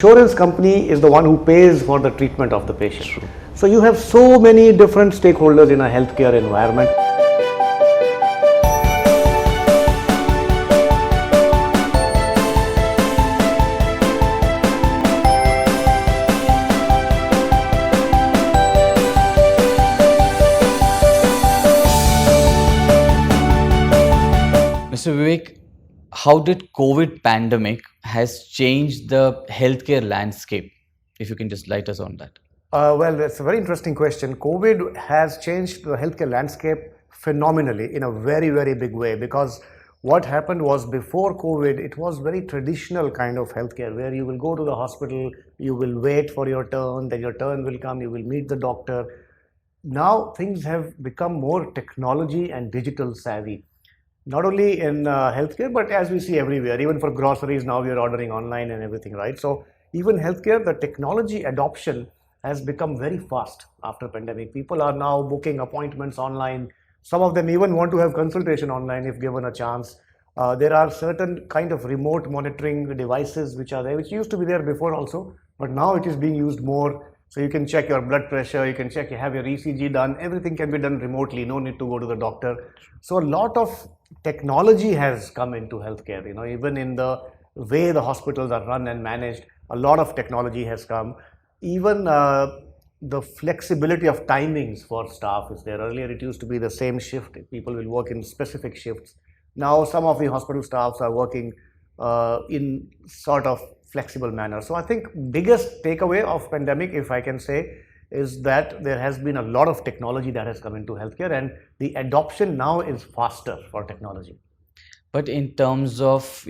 Insurance company is the one who pays for the treatment of the patient. True. So you have so many different stakeholders in a healthcare environment. Mr. Vivek, how did COVID pandemic has changed the healthcare landscape? If you can just light us on that. Well, that's a very interesting question. COVID has changed the healthcare landscape phenomenally in a very, very big way, because what happened was before COVID, it was very traditional kind of healthcare where you will go to the hospital, you will wait for your turn, then your turn will come, you will meet the doctor. Now things have become more technology and digital savvy. Not only in healthcare, but as we see everywhere, even for groceries, now we are ordering online and everything, right? So even healthcare, the technology adoption has become very fast after pandemic. People are now booking appointments online. Some of them even want to have consultation online if given a chance. There are certain kind of remote monitoring devices which are there, which used to be there before also, but now it is being used more. So you can check your blood pressure, you can check, you have your ECG done, everything can be done remotely, no need to go to the doctor. So a lot of technology has come into healthcare, even in the way the hospitals are run and managed, a lot of technology has come. Even the flexibility of timings for staff is there. Earlier it used to be the same shift, people will work in specific shifts. Now some of the hospital staffs are working in sort of flexible manner. So I think biggest takeaway of pandemic, if I can say, is that there has been a lot of technology that has come into healthcare, and the adoption now is faster for technology. But in terms of,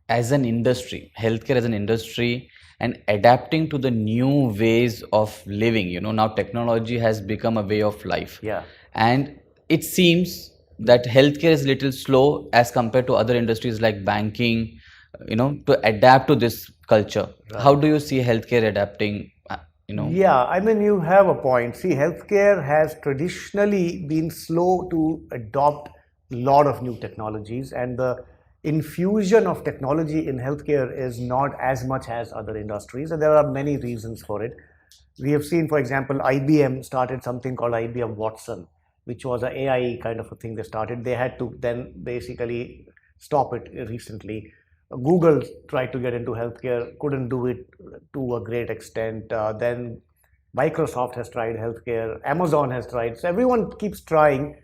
as an industry, healthcare as an industry, and adapting to the new ways of living, now technology has become a way of life. Yeah. And it seems that healthcare is a little slow as compared to other industries like banking, to adapt to this culture. Right. How do you see healthcare adapting, Yeah, I mean, you have a point. See, healthcare has traditionally been slow to adopt a lot of new technologies, and the infusion of technology in healthcare is not as much as other industries, and there are many reasons for it. We have seen, for example, IBM started something called IBM Watson, which was an AI kind of a thing they started. They had to then basically stop it recently. Google tried to get into healthcare, couldn't do it to a great extent. Then Microsoft has tried healthcare, Amazon has tried. So everyone keeps trying,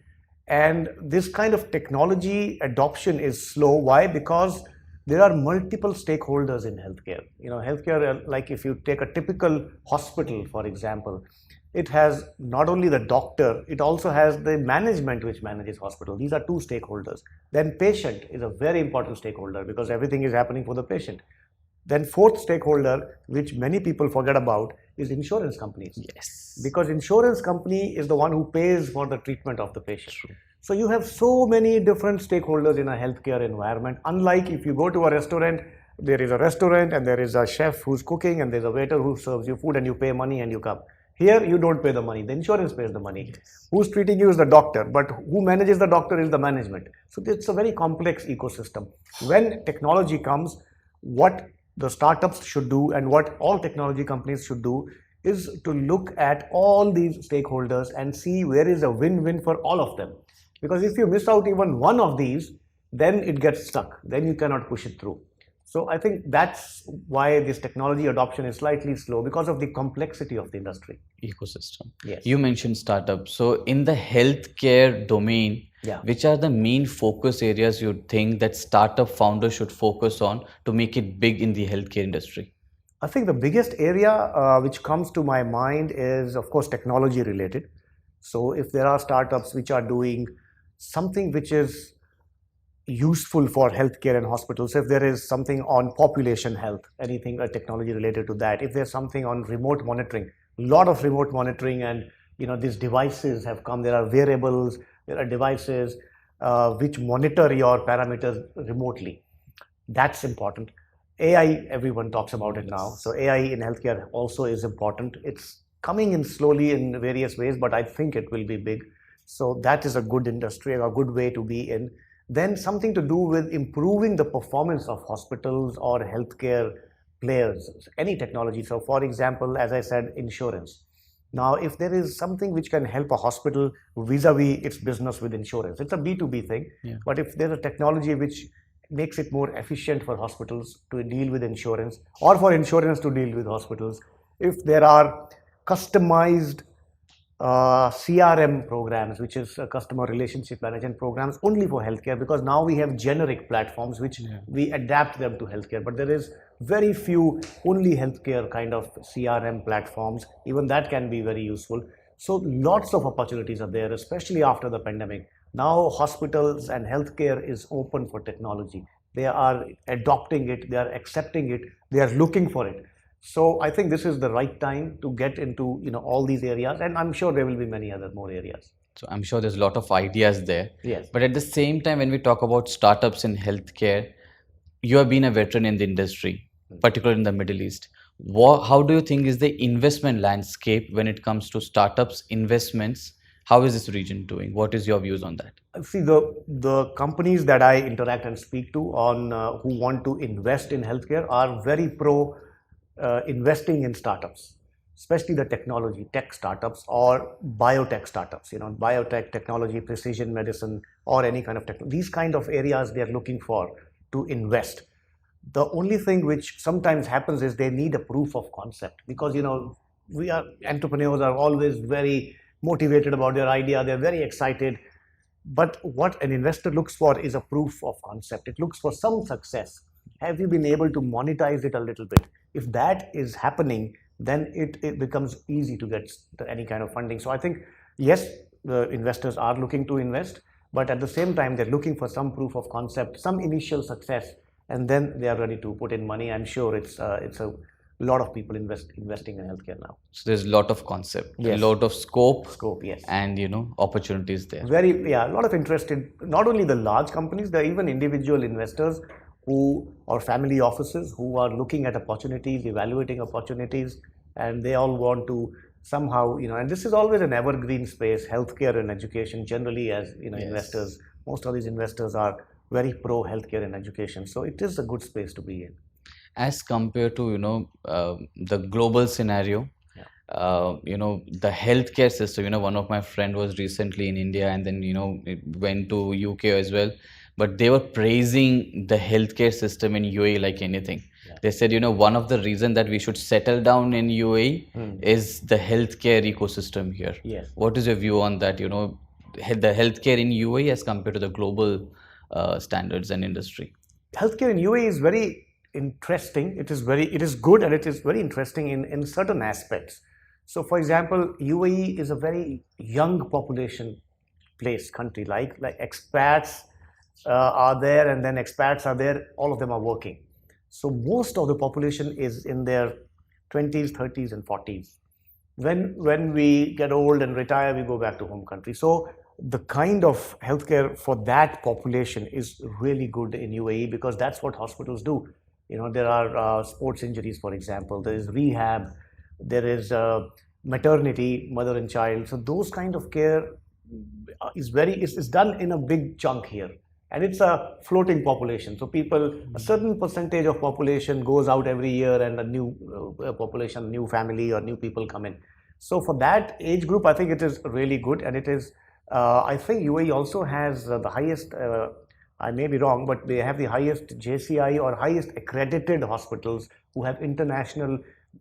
and this kind of technology adoption is slow. Why? Because there are multiple stakeholders in healthcare. Healthcare, like if you take a typical hospital, for example, it has not only the doctor, it also has the management which manages hospital. These are two stakeholders. Then patient is a very important stakeholder because everything is happening for the patient. Then fourth stakeholder, which many people forget about, is insurance companies. Yes. Because insurance company is the one who pays for the treatment of the patient. True. So you have so many different stakeholders in a healthcare environment. Unlike if you go to a restaurant, there is a restaurant and there is a chef who's cooking and there's a waiter who serves you food and you pay money and you come. Here, you don't pay the money. The insurance pays the money. Yes. Who's treating you is the doctor, but who manages the doctor is the management. So it's a very complex ecosystem. When technology comes, what the startups should do and what all technology companies should do is to look at all these stakeholders and see where is a win-win for all of them. Because if you miss out even one of these, then it gets stuck. Then you cannot push it through. So I think that's why this technology adoption is slightly slow, because of the complexity of the industry. Ecosystem. Yes. You mentioned startups. So in the healthcare domain, which are the main focus areas you think that startup founders should focus on to make it big in the healthcare industry? I think the biggest area which comes to my mind is, of course, technology related. So if there are startups which are doing something which is useful for healthcare and hospitals, if there is something on population health, anything technology related to that, if there's something on remote monitoring, a lot of remote monitoring, and these devices have come, there are wearables, there are devices which monitor your parameters remotely. That's important. AI, everyone talks about it now. So AI in healthcare also is important. It's coming in slowly in various ways, but I think it will be big. So that is a good industry, a good way to be in. Then something to do with improving the performance of hospitals or healthcare players, any technology. So, for example, as I said, insurance. Now, if there is something which can help a hospital vis-a-vis its business with insurance, it's a B2B thing. Yeah. But if there's a technology which makes it more efficient for hospitals to deal with insurance or for insurance to deal with hospitals, if there are customized CRM programs, which is customer relationship management programs only for healthcare, because now we have generic platforms which we adapt them to healthcare, but there is very few only healthcare kind of CRM platforms. Even that can be very useful. So lots of opportunities are there, especially after the pandemic. Now hospitals and healthcare is open for technology. They are adopting it, they are accepting it, they are looking for it. So I think this is the right time to get into all these areas, and I'm sure there will be many other more areas. So I'm sure there's a lot of ideas there. Yes. But at the same time, when we talk about startups in healthcare, you have been a veteran in the industry, particularly in the Middle East. How do you think is the investment landscape when it comes to startups, investments? How is this region doing? What is your views on that? See, the companies that I interact and speak to on who want to invest in healthcare are very pro investing in startups, especially the technology tech startups or biotech startups. Biotech technology, precision medicine, or any kind of tech. These kind of areas they are looking for to invest. The only thing which sometimes happens is they need a proof of concept, because we are entrepreneurs are always very motivated about their idea. They're very excited. But what an investor looks for is a proof of concept. It looks for some success. Have you been able to monetize it a little bit? If that is happening, then it becomes easy to get any kind of funding. So I think, yes, the investors are looking to invest, but at the same time, they're looking for some proof of concept, some initial success, and then they are ready to put in money. I'm sure it's a lot of people investing in healthcare now. So there's a lot of concept, Yes. a lot of scope, Yes. and opportunities there. A lot of interest in not only the large companies, there are even individual investors or family offices who are looking at opportunities, evaluating opportunities, and they all want to somehow, and this is always an evergreen space, healthcare and education generally, as Yes. investors, most of these investors are very pro healthcare and education. So it is a good space to be in. As compared to the global scenario, the healthcare system, one of my friend was recently in India, and then it went to UK as well, but they were praising the healthcare system in UAE like anything. They said, one of the reason that we should settle down in UAE is the healthcare ecosystem here. Yes. What is your view on that, the healthcare in UAE as compared to the global standards and industry? Healthcare in UAE is very interesting. It is good, and it is very interesting in certain aspects. So, for example, UAE is a very young population country. Like expats are there, and then expats are there. All of them are working. So most of the population is in their 20s, 30s, and 40s. When we get old and retire, we go back to home country. So the kind of healthcare for that population is really good in UAE, because that's what hospitals do. There are sports injuries, for example. There is rehab. There is maternity, mother and child. So those kind of care is done in a big chunk here, and it's a floating population. So a certain percentage of population goes out every year, and a new population, new family, or new people come in. So for that age group, I think it is really good, and it is. I think UAE also has the highest. I may be wrong, but they have the highest JCI or highest accredited hospitals who have international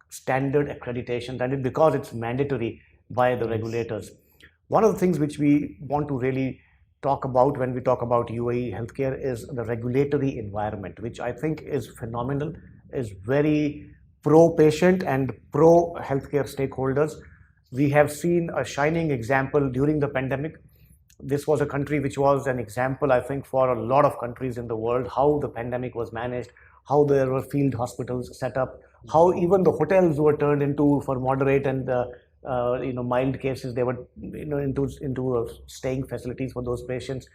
standard accreditation, and it because it's mandatory by the regulators. One of the things which we want to really talk about when we talk about UAE healthcare is the regulatory environment, which I think is phenomenal, is very pro-patient and pro-healthcare stakeholders. We have seen a shining example during the pandemic. This was a country which was an example, I think, for a lot of countries in the world, how the pandemic was managed, how there were field hospitals set up, how even the hotels were turned into, for moderate and mild cases, they were into staying facilities for those patients,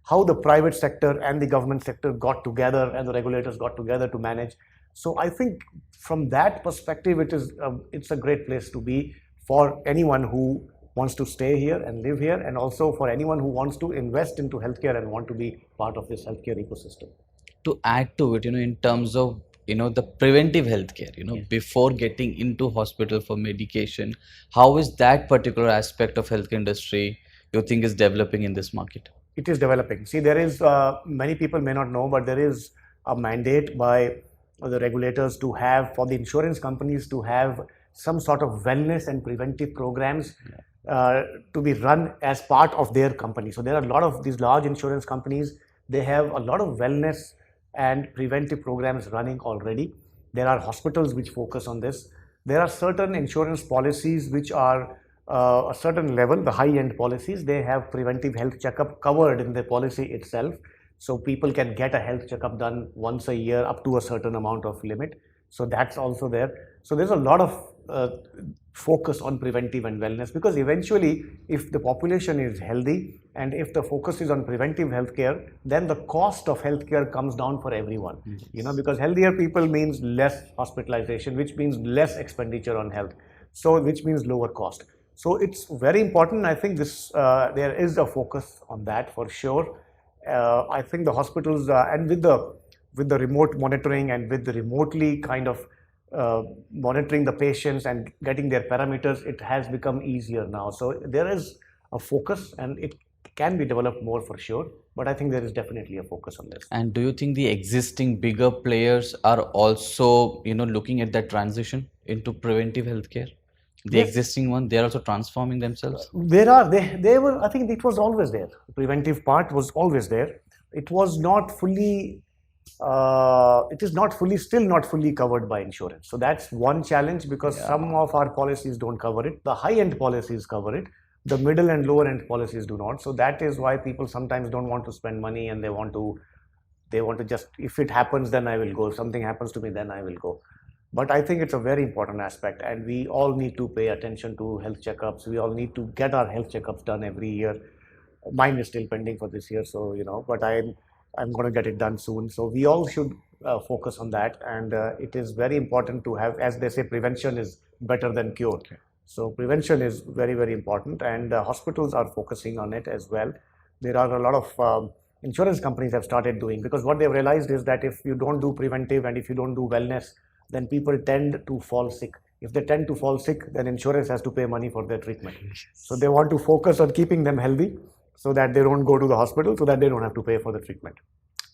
how the private sector and the government sector got together and the regulators got together to manage. So I think from that perspective, it's a great place to be for anyone who wants to stay here and live here, and also for anyone who wants to invest into healthcare and want to be part of this healthcare ecosystem. To add to it, in terms of the preventive healthcare, before getting into hospital for medication, how is that particular aspect of healthcare industry you think is developing in this market? It is developing. See, there is many people may not know, but there is a mandate by the regulators to have, for the insurance companies to have some sort of wellness and preventive programs to be run as part of their company. So there are a lot of these large insurance companies. They have a lot of wellness and preventive programs running already. There are hospitals which focus on this. There are certain insurance policies which are a certain level, the high-end policies, they have preventive health checkup covered in the policy itself. So people can get a health checkup done once a year up to a certain amount of limit. So that's also there. So there's a lot of focus on preventive and wellness, because eventually, if the population is healthy and if the focus is on preventive healthcare, then the cost of healthcare comes down for everyone. Because healthier people means less hospitalization, which means less expenditure on health, so which means lower cost. So it's very important. I think this there is a focus on that for sure. I think the hospitals and with the remote monitoring and with the remotely kind of monitoring the patients and getting their parameters, it has become easier now. So there is a focus, and it can be developed more for sure. But I think there is definitely a focus on this. And do you think the existing bigger players are also, looking at that transition into preventive healthcare? The Yes. existing one, they are also transforming themselves? They were, I think it was always there. The preventive part was always there. It was not fully it is not fully, still not fully covered by insurance. So that's one challenge, because some of our policies don't cover it. The high-end policies cover it. The middle and lower end policies do not. So that is why people sometimes don't want to spend money, and they want to just, if it happens, then I will go. If something happens to me, then I will go. But I think it's a very important aspect, and we all need to pay attention to health checkups. We all need to get our health checkups done every year. Mine is still pending for this year, so but I'm going to get it done soon. So we all should focus on that, and it is very important to have, as they say, prevention is better than cure. Okay. So prevention is very, very important, and hospitals are focusing on it as well. There are a lot of insurance companies have started doing, because what they've realized is that if you don't do preventive and if you don't do wellness, then people tend to fall sick. If they tend to fall sick, then insurance has to pay money for their treatment. So they want to focus on keeping them healthy, so that they don't go to the hospital, so that they don't have to pay for the treatment.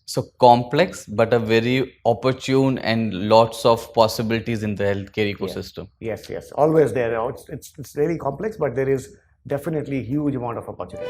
So complex, but a very opportune and lots of possibilities in the healthcare ecosystem. Yes. Always there. It's really complex, but there is definitely huge amount of opportunity.